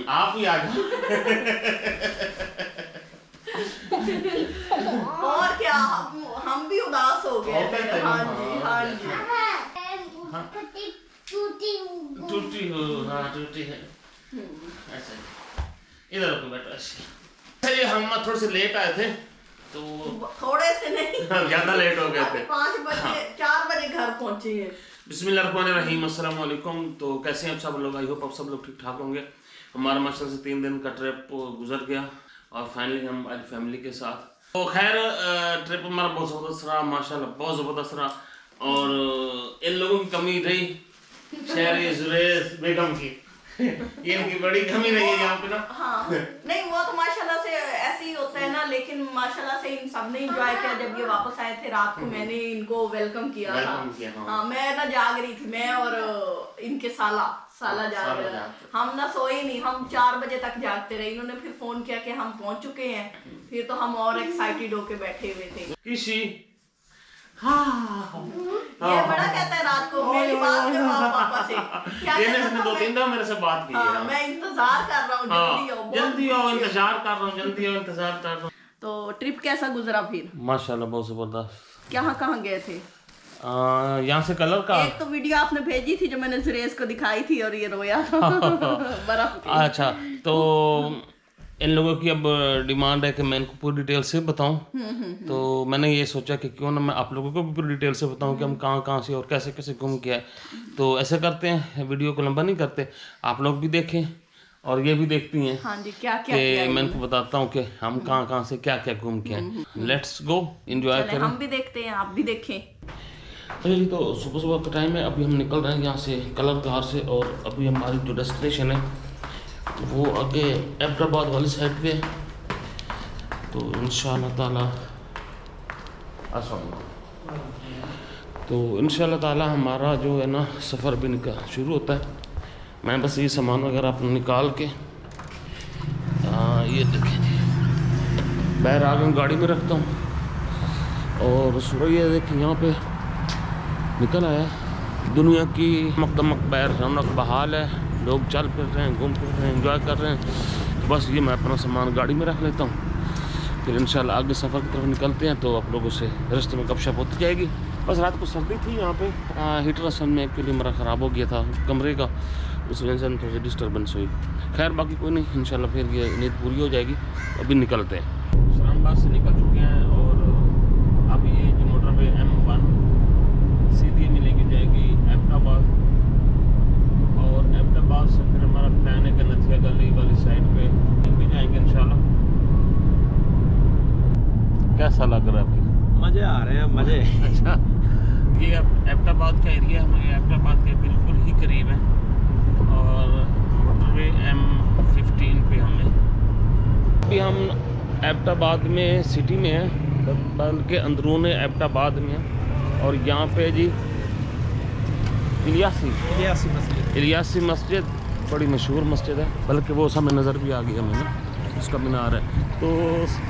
आप ही आ जाओ। और क्या, हम भी उदास हो गए थे। हाँ जी हाँ जी। टूटी हो, हाँ टूटी है। ऐसा इधर रुको बेटा। ये हम थोड़े से लेट आए थे तो थोड़े से नहीं, ज्यादा लेट हो गए थे। 5 बजे 4 बजे घर पहुंचे हैं। बिस्मिल्लाहिर्रहमानिर्रहीम, अस्सलाम वालेकुम। तो कैसे हैं आप सब लोग? आई होप आप सब लोग ठीक ठाक होंगे। हमारा माशाल्लाह से 3 दिन का ट्रिप गुजर गया और फाइनली हम आज फैमिली के साथ। तो खैर ट्रिप हमारा बहुत ज़बरदस्त रहा, माशाल्लाह बहुत ज़बरदस्त रहा। और इन लोगों की कमी रही, शहरी जुरैस बेगम की। ये इनकी बड़ी कमी रही है यहाँ पे ना। हाँ नहीं, वो तो माशाल्लाह से ऐसे ही होता है ना, लेकिन माशाल्लाह से इन सब ने एंजॉय किया। जब ये वापस आए थे रात को, मैंने इनको वेलकम किया था। हाँ, मैं ना जाग रही थी, मैं और इनके साला जाग रहे थे। हम ना सोए नहीं, हम 4 बजे तक जागते रहे। इन्होंने फिर फोन किया कि हम पहुंच चुके हैं, फिर तो हम और एक्साइटेड होके बैठे हुए थे। किसी ये बड़ा कहता है रात को मेरी बात में पापा से क्या कहता इसने 2-3 दफा मेरे से बात की है। मैं इंतजार कर रहा हूँ, जल्दी आओ, इंतजार कर रहा हूँ, जल्दी आओ, इंतजार कर रहा हूँ। तो ट्रिप कैसा गुजरा फिर? माशाल्लाह बहुत जबरदस्त। कहाँ गए थे? यहाँ से कलर का एक तो वीडियो आपने भेजी थी जो मैंने जुरेश को दिखाई थी और ये रोया था बर्फ की। अच्छा, तो इन लोगों की अब डिमांड है कि मैं इनको पूरी डिटेल से बताऊं। तो मैंने ये सोचा कि क्यों ना मैं आप लोगों को भी पूरी डिटेल से बताऊं कि हम कहाँ से और कैसे कैसे घूम के आए। तो ऐसे करते हैं, वीडियो को लंबा नहीं करते, आप लोग भी देखें और ये भी देखती हैं। हाँ जी, क्या क्या कि मैं इनको बताता हूँ कि हम कहाँ से क्या क्या घूम के आए। लेट्स गो, एंजॉय करें। हम भी देखते हैं, आप भी देखें। चलिए, तो सुबह का टाइम है, अभी हम निकल रहे हैं यहाँ से कलर कार से। और अभी हमारी जो डेस्टिनेशन है वो आगे एबटाबाद वाली साइड पे है। तो इंशाल्लाह ताला तो इंशाल्लाह ताला हमारा जो है ना सफ़र भी शुरू होता है। मैं बस ये सामान वगैरह अपना निकाल के ये देखें जी, बाहर आगे गाड़ी में रखता हूँ। और सूरज ये देखिए यहाँ पे निकल आया। दुनिया की मकदमक बैर रौनक बहाल है, लोग चल फिर रहे हैं, घूम फिर रहे हैं, एंजॉय कर रहे हैं। तो बस ये मैं अपना सामान गाड़ी में रख लेता हूँ, फिर इंशाल्लाह आगे सफ़र की तरफ निकलते हैं। तो आप लोगों से रास्ते में गपशप होती जाएगी। बस रात को सर्दी थी यहाँ पे, हीटर असल में एक्चुअली मेरा ख़राब हो गया था कमरे का, उस वजह से थोड़ी सी डिस्टर्बेंस हुई। खैर बाकी कोई नहीं, इंशाल्लाह फिर ये नींद पूरी हो जाएगी। अभी निकलते हैं। इस्लामाबाद से निकल चुके हैं और अभी ये जो मोटरवे M1 सीधी मिलेगी जाएगी एबटाबाद। और एबटाबाद से फिर हमारा प्लान है कि नथिया गली वाली साइड पे भी जाएंगे इंशाल्लाह। कैसा लग रहा है? फिर मजे आ रहे हैं, मजे। अच्छा, ये एबटाबाद का एरिया हमारे एबटाबाद के बिल्कुल ही करीब है और मोटरवे M15 पे हमें। अभी हम एबटाबाद में सिटी में हैं, बल्कि अंदरून एबटाबाद में हैं। और यहाँ पे जी इलियासी मस्जिद बड़ी मशहूर मस्जिद है, बल्कि वो समय नज़र भी आ गई हमें ना, उसका मीनार है। तो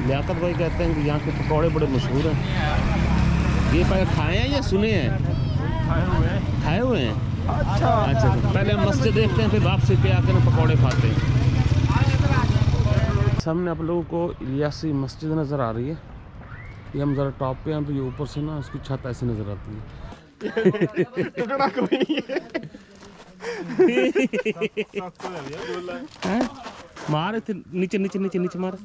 लियाकत भाई कहते हैं कि यहाँ के पकौड़े बड़े मशहूर हैं। ये पहले खाए हैं या सुने हैं? खाए हुए हैं। अच्छा, तो पहले हम मस्जिद देखते हैं, फिर वापसी पे आकर पकौड़े खाते हैं। सामने आप लोगों को इलियासी मस्जिद नज़र आ रही है। ये हम ज़रा टॉप पे हैं, तो ये ऊपर से ना उसकी छत ऐसी नज़र आती है। कोई नहीं है मारे थे नीचे नीचे नीचे नीचे मार।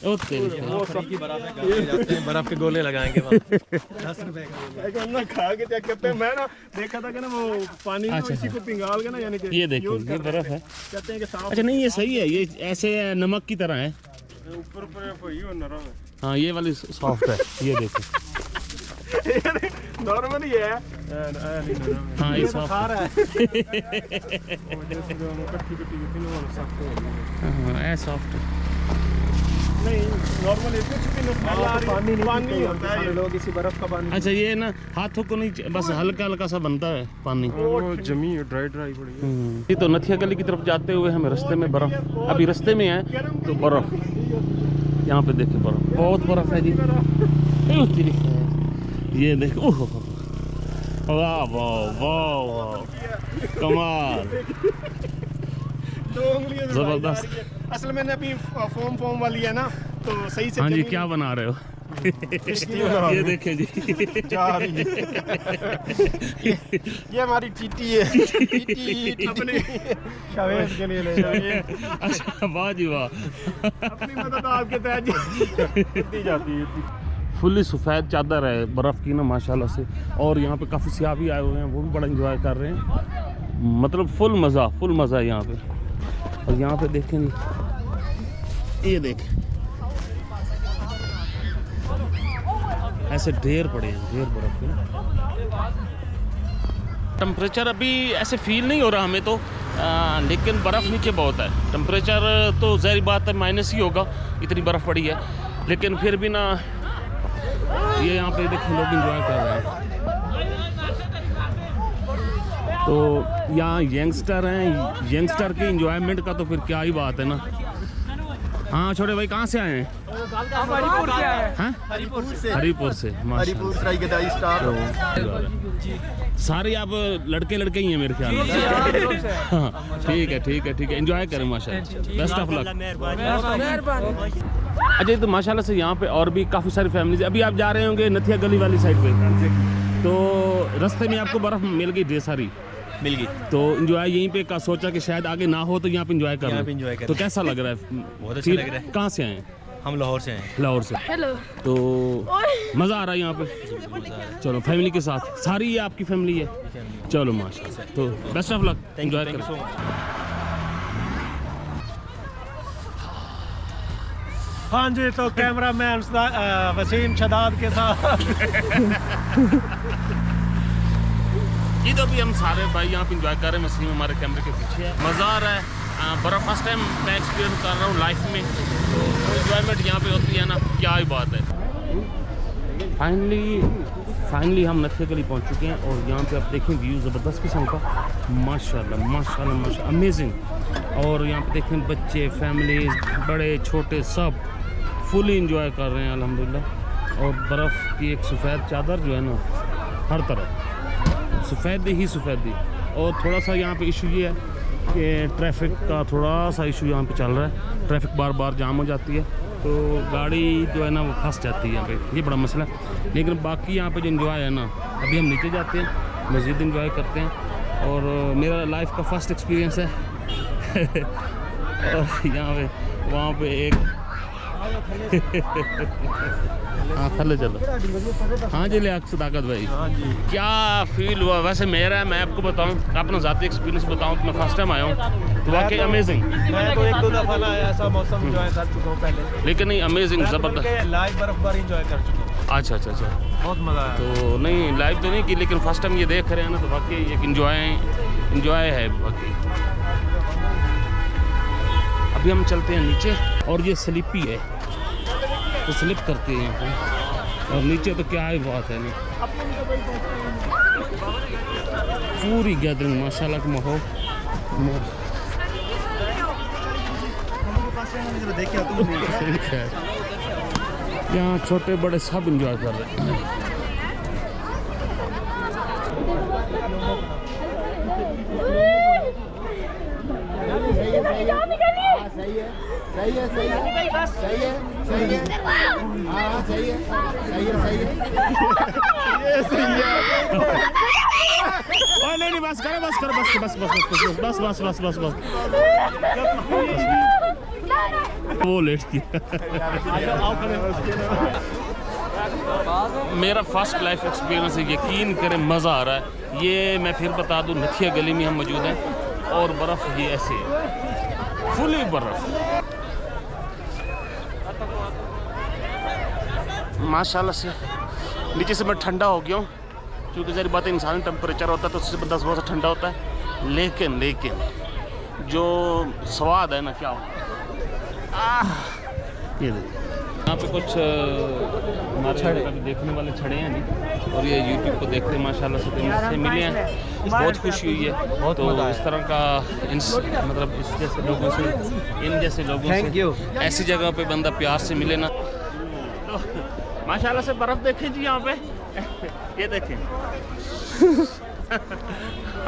ओ तेरी वो सब की बर्फ के गोले लगाएंगे 10 रुपए का ना खा के चेक करते हैं। मैं ना देखा था कि ना वो पानी में इसी को पिघाल के ना, यानी कि ये देखो ये बर्फ है, कहते हैं कि साफ। अच्छा नहीं ये सही है, ये ऐसे नमक की तरह है, ऊपर ऊपर कोई हो नरम है। हाँ ये वाली सॉफ्ट है, ये देखो नॉर्मल ही है। हाँ ये सॉफ्ट खा रहा है। हाँ सॉफ्ट है। नहीं नॉर्मल इसमें पानी होता है, लोग इसी बर्फ का पानी। अच्छा ये ना हाथों को नहीं, बस हल्का हल्का सा बनता है पानी, वो जमी ड्राई पड़ी है। ये तो नथिया गली की तरफ जाते हुए हमें रास्ते में बर्फ, अभी रास्ते में है तो बर्फ, यहाँ पे देखिए बर्फ, बहुत बर्फ है जी। ये देखो, वाह वाह वाह वाह, कमाल। 2 उंगलियों से जबरदस्त। बारिश आ रही है। असल में अभी फॉर्म वाली है ना, तो सही से हाँ जी, जमीन- क्या बना रहे हो? किश्ती बना रहे ये हो। देखें जी, जा रही है। ये हमारी टीटी है। टीटी अपनी शावेद के लिए ले जाइए। अच्छा, वाह जी वाह। अपनी मदद आपके तहत दी जाती है। फुल्ली सफ़ेद चादर है बर्फ़ की ना माशाल्लाह से। और यहाँ पे काफ़ी सियाह भी आए हुए हैं, वो भी बड़ा इंजॉय कर रहे हैं। मतलब फुल मज़ा है यहाँ पे। और यहाँ पे देखें जी, ये देखें ऐसे ढेर पड़े हैं, ढेर बर्फ़ के। टेम्परेचर अभी ऐसे फील नहीं हो रहा हमें तो, लेकिन बर्फ़ नीचे बहुत है। टेम्परेचर तो ज़ाहिर बात है माइनस ही होगा, इतनी बर्फ़ पड़ी है। लेकिन फिर भी ना, ये यहाँ पे देखिए लोग इंजॉय कर रहे हैं। तो यहाँ यंगस्टर हैं, यंगस्टर के इंजॉयमेंट का तो फिर क्या ही बात है ना। हाँ छोटे भाई, कहाँ से आए हैं? हरिपुर से आए हैं? हरिपुर से हरिपुर से। हरिपुर सरायगदाई स्टार। सारे आप लड़के ही हैं मेरे ख्याल में। हाँ, ठीक है एंजॉय करें माशाल्लाह। Best of luck. अच्छा, तो माशाल्लाह से यहाँ पे और भी काफ़ी सारी फैमिलीज। अभी आप जा रहे होंगे नथिया गली वाली साइड पे, तो रास्ते में आपको बर्फ़ मिल गई, ढेर सारी मिल गई। तो एंजॉय यहीं पे का सोचा कि शायद आगे ना हो तो यहाँ पे एंजॉय कर यहाँ पे लें। enjoy करें। तो कैसा लग रहा है? बहुत अच्छा लग रहा है। कहाँ से आए हैं? हम लाहौर से हैं। लाहौर से। हेलो। तो मज़ा आ रहा है यहाँ पे? चलो फैमिली के साथ, सारी ये आपकी फैमिली है? चलो माशाल्लाह, तो best of luck, enjoy thank you so करें। मच। हाँ जी, तो कैमरा मैन वसीम शदाद के साथ ये तो अभी हम सारे भाई यहाँ पे इंजॉय कर रहे हैं। मसीम हमारे कैमरे के पीछे है, मज़ा आ रहा है। बर्फ़ फर्स्ट टाइम मैं एक्सपीरियंस कर रहा हूँ लाइफ में, तो इंजॉयमेंट यहाँ पे होती है ना, क्या ही बात है। फाइनली हम नथिया गली पहुँच चुके हैं और यहाँ पे आप देखें व्यू ज़बरदस्त किस्म का, माशाल्लाह अमेजिंग। और यहाँ पे देखें बच्चे, फैमिलीज, बड़े छोटे सब फुली इंजॉय कर रहे हैं अल्हम्दुलिल्लाह। और बर्फ़ की एक सफ़ेद चादर जो है ना, हर तरफ सफ़ेदी। और थोड़ा सा यहाँ पे इशू ये है कि ट्रैफिक का थोड़ा सा इशू यहाँ पे चल रहा है। ट्रैफिक बार जाम हो जाती है, तो गाड़ी जो है ना वो फंस जाती है यहाँ पे, ये बड़ा मसला है। लेकिन बाकी यहाँ पे जो इन्जॉय है ना, अभी हम नीचे जाते हैं, मज़ीद इन्जॉय करते हैं। और मेरा लाइफ का फर्स्ट एक्सपीरियंस है। और यहाँ पे वहाँ पे एक हाँ थले चलो। हाँ जी ले सदाकत भाई, क्या फील हुआ? वैसे मेरा, मैं आपको बताऊं, अपना ज़ाती एक्सपीरियंस बताऊं तो मैं फर्स्ट टाइम आया हूँ, तो वाकई अमेजिंग। मैं तो 1-2 दफा ना ऐसा मौसम एंजॉय कर चुका हूँ पहले, लेकिन नहीं, अमेजिंग, ज़बरदस्त। लाइव बर्फबारी एंजॉय कर चुका हूँ। अच्छा, बहुत मजा आया। तो नहीं लाइव तो नहीं की, लेकिन फर्स्ट टाइम ये देख रहे हैं ना, तो वाकई एक इंजॉय है वाकई। अभी हम चलते हैं नीचे, और ये स्लिपी है तो स्लिप करते हैं यहाँ पे, और नीचे तो क्या ही बात है ना, पूरी गैदरिंग माशाल्लाह का माहौल। यहाँ छोटे बड़े सब इंजॉय कर रहे हैं। नहीं बस करो बस वो लेट किया। मेरा फर्स्ट लाइफ एक्सपीरियंस है, यकीन करें मज़ा आ रहा है। ये मैं फिर बता दूं, नथिया गली में हम मौजूद हैं और बर्फ़ ये ऐसे है, फुली बर्फ़ माशाल्लाह से। नीचे से मैं ठंडा हो गया हूँ, क्योंकि ज़ाहिर बात है इंसानी टेम्परेचर होता है तो उससे बंदा थोड़ा सा ठंडा होता है। लेकिन जो स्वाद है ना, क्या हो, ये देखिए यहाँ पे कुछ हमारे देखने वाले छड़े हैं जी, और ये यूट्यूब को देखते हैं माशाल्लाह से, इनसे मिले हैं, बहुत खुशी हुई है। तो इस तरह का मतलब इस जैसे लोगों से, इन जैसे लोगों से ऐसी जगह पे बंदा प्यार से मिले ना, तो माशाल्लाह से बर्फ़ देखें जी यहाँ पे। ये देखें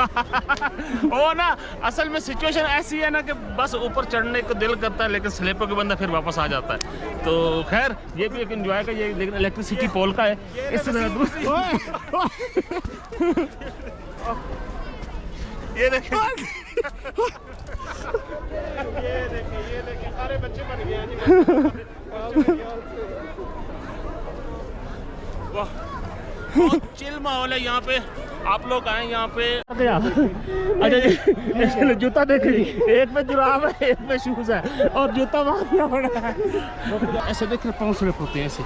वो ना असल में सिचुएशन ऐसी है ना कि बस ऊपर चढ़ने को दिल करता है लेकिन स्लीपर के बंदा फिर वापस आ जाता है। तो खैर ये भी एक एंजॉय का, ये लेकिन इलेक्ट्रिसिटी पोल का है। इससे ये देखिए सारे बच्चे बन गए हैं बहुत चिल माहौल है यहाँ पे। आप लोग आए यहाँ पे। अच्छा जी जूता देखिए, एक में जुराब है एक में शूज है और जूता मारना पड़ा है। ऐसे देख रहे पाँव स्लिप होते हैं ऐसे।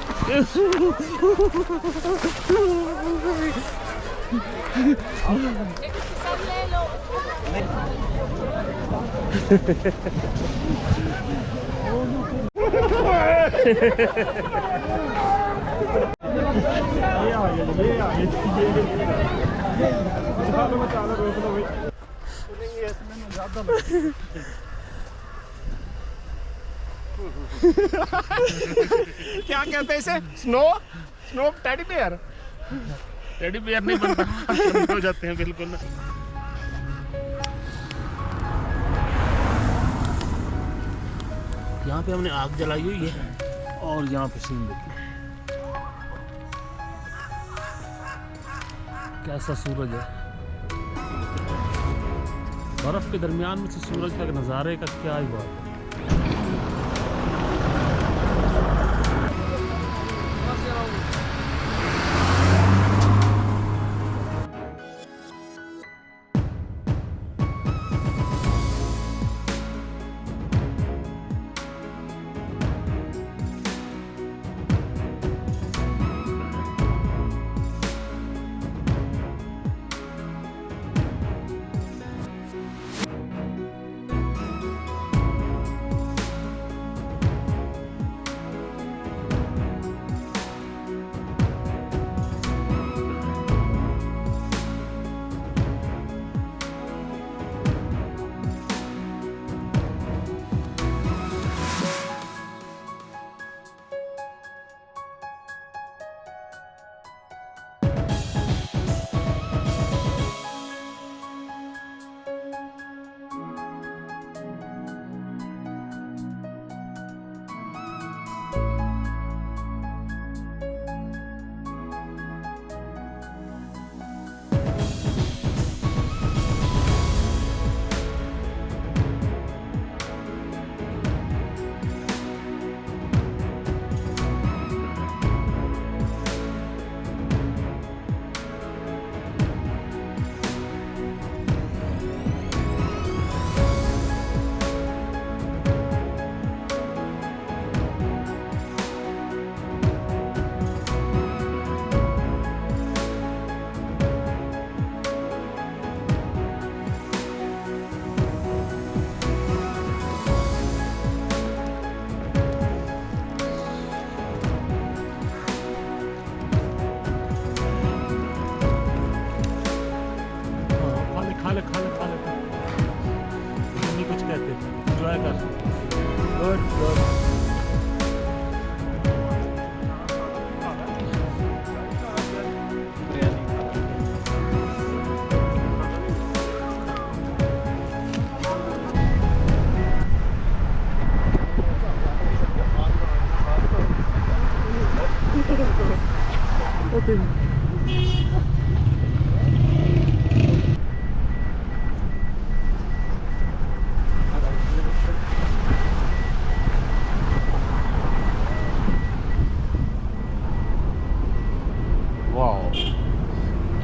क्या कहते हैं इसे? Snow teddy bear. Teddy bear नहीं बनता हो जाते हैं बिल्कुल। यहाँ पे हमने आग जलाई हुई है और यहाँ पे सीन देखिए कैसा सूरज है। बर्फ के दरमियान में से सूरज का नज़ारे का क्या ही बात है।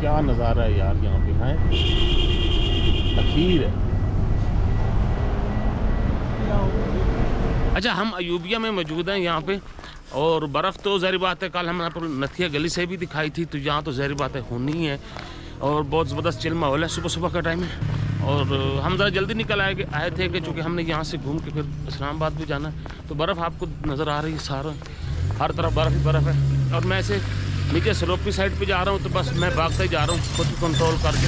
क्या नज़ारा है यार यहाँ पे है, अखीर है। अच्छा हम अयूबिया में मौजूद हैं यहाँ पे, और बर्फ़ तो ज़ाहिर बात है कल हमारे पर नथिया गली से भी दिखाई थी, तो यहाँ तो ज़ाहिर बात है होनी ही है। और बहुत ज़बरदस्त चिल माहौल है, सुबह सुबह का टाइम है। और हम ज़रा जल्दी निकल आए थे कि चूँकि हमने यहाँ से घूम के फिर इस्लामाबाद भी जाना है। तो बर्फ़ आपको नज़र आ रही है, सारा हर तरफ बर्फ़ ही बर्फ़ है। और मैं ऐसे नीचे स्लोपी साइड पे जा रहा हूँ, तो बस मैं भागता ही जा रहा हूँ खुद को कंट्रोल करके।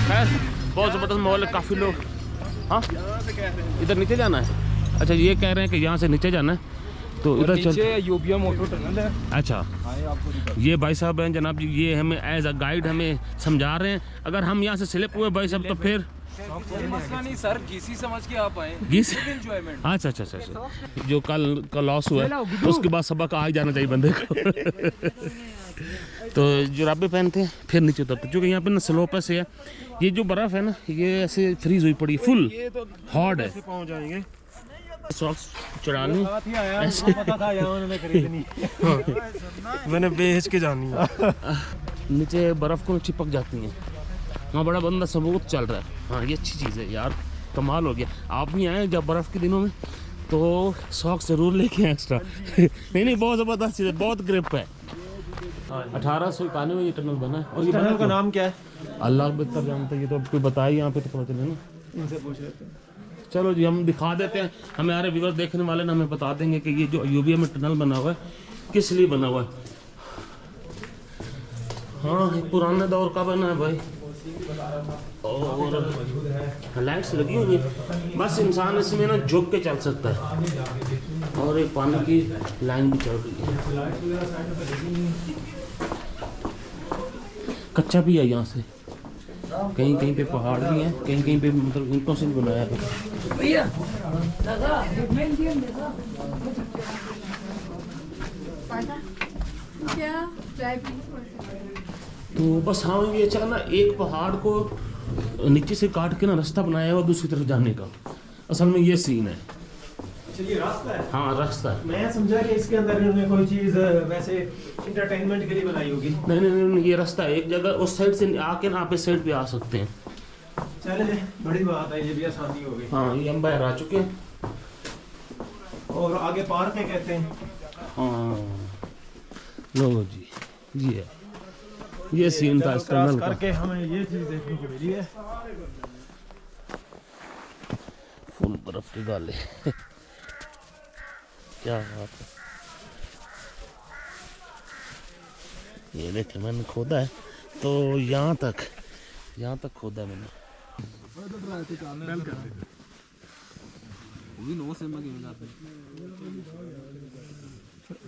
खैर बहुत ज़बरदस्त माहौल है, काफ़ी लोग। हाँ इधर नीचे जाना है। अच्छा ये कह रहे हैं कि यहाँ से नीचे जाना है, तो इधर चल। नीचे यूबिया मोटो टनल है। अच्छा, आए आपको दिखा। ये भाई साहब हैं जनाब जी, ये हमें एज अ गाइड हमें समझा रहे हैं। अगर हम यहाँ से स्लिप हुए भाई साहब तो फिर कोई मसला नहीं सर, घीसी समझ के आप आए। घीस। एंजॉयमेंट। अच्छा अच्छा अच्छा अच्छा। जो कल का लॉस हुआ है उसके बाद सबक आ ही जाना चाहिए बंदे को। तो जुराबे पहनते हैं फिर नीचे उतरते, क्योंकि यहाँ पे ना स्लोप ऐसे है, ये जो बर्फ़ है ना ये ऐसे फ्रीज हुई पड़ी, फुल हॉट है। पहुंच जाएंगे। सॉक्स चढ़ा लूँ साथ ही आया, मुझे पता था यहाँ उन्होंने खरीदनी। मैंने बेच के जानी है। नीचे बर्फ़ को चिपक जाती हैं। वहाँ बड़ा बंदा सबूत चल रहा है। हाँ ये अच्छी चीज़ है यार, कमाल हो गया। आप भी आए जब बर्फ़ के दिनों में तो सॉक्स ज़रूर लेके आए एक्स्ट्रा। नहीं बहुत ज़बरदस्त चीज़ है, बहुत ग्रिप है। 1891 में ये टनल बना है। और ये टनल का नाम क्या है? अल्लाह बेहतर जानता है, ये तो अब कोई बताए यहाँ पे तो पता चले ना। इनसे पूछ लेते हैं। चलो जी हम दिखा देते हैं, हमारे व्यूअर देखने वाले ना हमें बता देंगे कि ये जो यूबिया में टनल बना हुआ है किस लिए बना हुआ है। हाँ ये पुराने दौर का बना है भाई, और लाइट्स लगी हुई है, बस इंसान इसमें ना झुक के चल सकता है। और एक पानी की लाइन भी चल रही है, कच्चा भी है यहाँ से, कहीं कहीं पे पहाड़ भी हैं, कहीं कहीं पे मतलब ईंटों से भी बनाया है। भैया तो बस हाँ ये अच्छा ना, एक पहाड़ को नीचे से काट के ना रास्ता बनाया हुआ दूसरी तरफ जाने का, असल में ये सीन है। चलिए रास्ता है। हाँ रास्ता है। मैं समझा कि इसके अंदर इन्होंने कोई चीज़ वैसे इंटरटेनमेंट के लिए बनाई होगी। नहीं नहीं नहीं, ये रास्ता है, एक जगह उस साइड से आके ना आप इस साइड पे आ सकते हैं। चले बड़ी बात है, ये भी आसानी हो गई। हाँ ये हम बाहर आ चुके हैं, और आगे पार्क है कहते हैं। हाँ लो जी, जी है ये सीन था इस क्रॉस टनल का। करके हमें ये चीज़ देखने को मिली है। फुल बर्फ के गाले। क्या बात है, ये देखे मैंने खोदा है तो यहाँ तक खोदा है मैंने।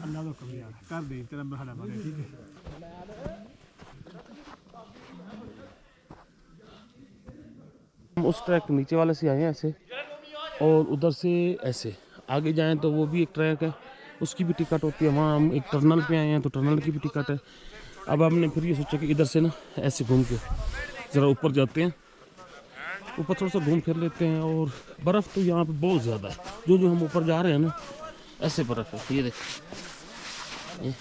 अल्लाह को कभी कर दे तेरा बहाना मारे, ठीक है। हम उस ट्रैक नीचे वाले से आए हैं ऐसे, और उधर से ऐसे आगे जाएं तो वो भी एक ट्रैक है, उसकी भी टिकट होती है। वहाँ हम एक टनल पे आए हैं तो टनल की भी टिकट है। अब हमने फिर ये सोचा कि इधर से ना ऐसे घूम के ज़रा ऊपर जाते हैं, ऊपर थोड़ा सा घूम फिर लेते हैं। और बर्फ़ तो यहाँ पे बहुत ज़्यादा है, जो हम ऊपर जा रहे हैं ना ऐसे बर्फ़ है। ये देखो ये